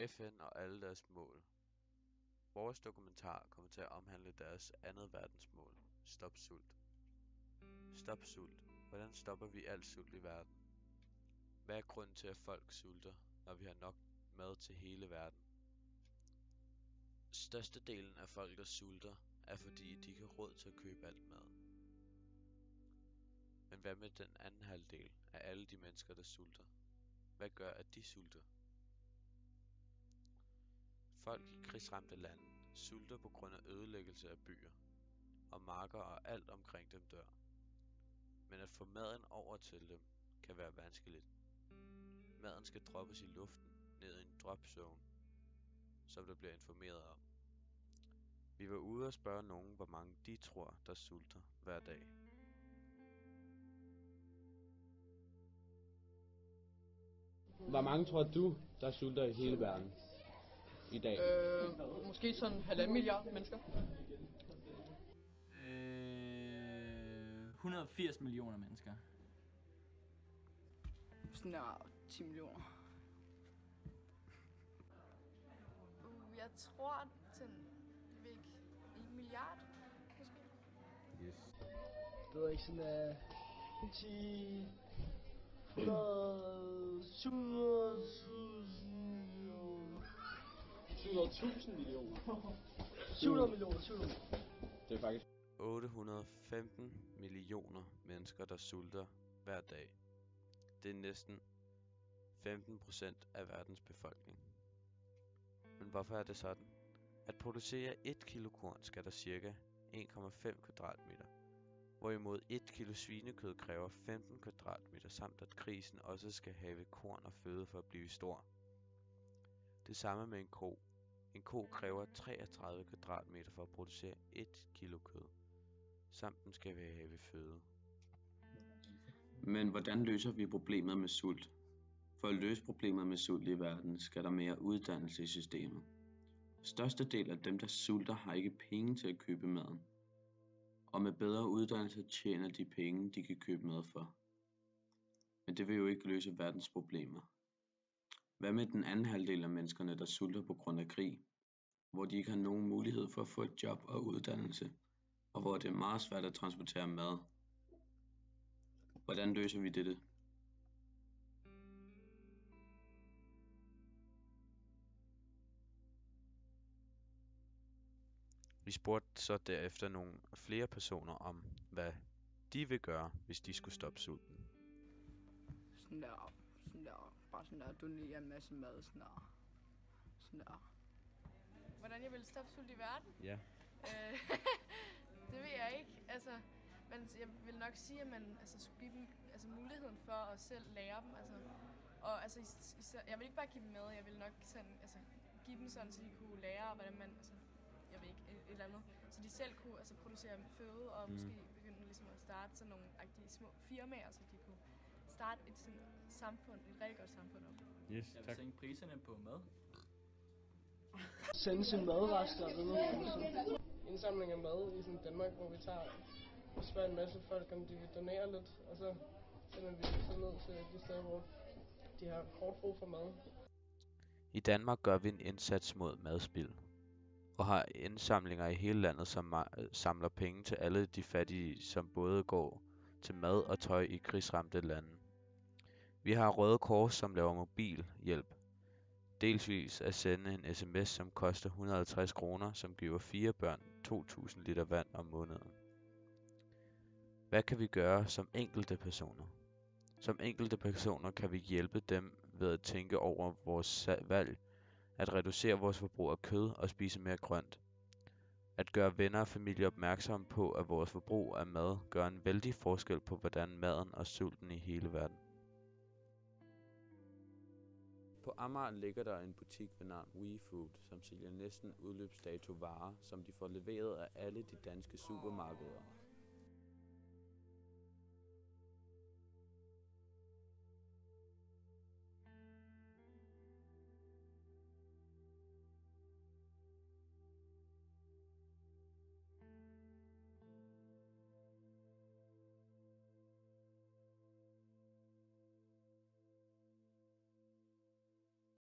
FN og alle deres mål. Vores dokumentar kommer til at omhandle deres andet verdensmål: Stop sult. Stop sult. Hvordan stopper vi al sult i verden? Hvad er grunden til, at folk sulter, når vi har nok mad til hele verden? Størstedelen af folk, der sulter, er fordi de ikke har råd til at købe alt mad. Men hvad med den anden halvdel af alle de mennesker, der sulter? Hvad gør, at de sulter? Folk i krigsramte lande sulter på grund af ødelæggelse af byer, og marker og alt omkring dem dør. Men at få maden over til dem kan være vanskeligt. Maden skal droppes i luften ned i en drop zone, som der bliver informeret om. Vi var ude og spørge nogen, hvor mange de tror, der sulter hver dag. Hvor mange tror du, der sulter i hele verden i dag? Måske sådan 1,5 milliard mennesker. 180 millioner mennesker. Sådan 10 millioner. Jeg tror sådan 1 milliard, måske. Yes. Det ved ikke, sådan 10... 700.000 millioner. 700 millioner. Det er faktisk 815 millioner mennesker, der sulter hver dag. Det er næsten 15% af verdens befolkning. Men hvorfor er det sådan? At producere 1 kilo korn skal der cirka 1,5 kvadratmeter, hvorimod 1 kilo svinekød kræver 15 kvadratmeter, samt at grisen også skal have korn og føde for at blive stor. Det samme med en ko. En ko kræver 33 kvadratmeter for at producere 1 kilo kød, samt den skal have føde. Men hvordan løser vi problemet med sult? For at løse problemet med sult i verden, skal der mere uddannelse i systemet. Størstedelen af dem, der sulter, har ikke penge til at købe maden. Og med bedre uddannelse tjener de penge, de kan købe mad for. Men det vil jo ikke løse verdens problemer. Hvad med den anden halvdel af menneskerne, der sulter på grund af krig, hvor de ikke har nogen mulighed for at få et job og uddannelse, og hvor det er meget svært at transportere mad? Hvordan løser vi dette? Vi spurgte så derefter nogle flere personer om, hvad de vil gøre, hvis de skulle stoppe sulten. Sådan der, bare sådan der, donere en masse mad, sådan der. Hvordan jeg vil stoppe sult i verden? Ja. Det ved jeg ikke. Altså, men jeg vil nok sige, at man skulle give dem muligheden for at selv lære dem. Og jeg vil ikke bare give dem mad, jeg vil nok sådan, give dem sådan, så de kunne lære, hvordan man, jeg ved ikke, et eller andet. Så de selv kunne producere føde og måske begynde ligesom at starte sådan nogle små firmaer, så de kunne starte et sådan samfund, et rigtig godt samfund op. yes, Jeg vil tak. sænke priserne på mad. Sende sin madrester og sådan indsamling af mad i sådan Danmark, hvor vi spørger en masse folk, om de vil donere lidt, og så sender vi det så ned til de steder, hvor de har hårdt brug for mad. I Danmark gør vi en indsats mod madspild, og har indsamlinger i hele landet, som samler penge til alle de fattige, som både går til mad og tøj i krigsramte lande. Vi har Røde Kors, som laver mobil hjælp. Delsvis at sende en sms, som koster 150 kroner, som giver 4 børn 2.000 liter vand om måneden. Hvad kan vi gøre som enkelte personer? Som enkelte personer kan vi hjælpe dem ved at tænke over vores valg, at reducere vores forbrug af kød og spise mere grønt. At gøre venner og familie opmærksomme på, at vores forbrug af mad gør en vældig forskel på, hvordan maden og sulten i hele verden. På Amager ligger der en butik ved navn WeFood, som sælger næsten udløbsdato varer, som de får leveret af alle de danske supermarkeder.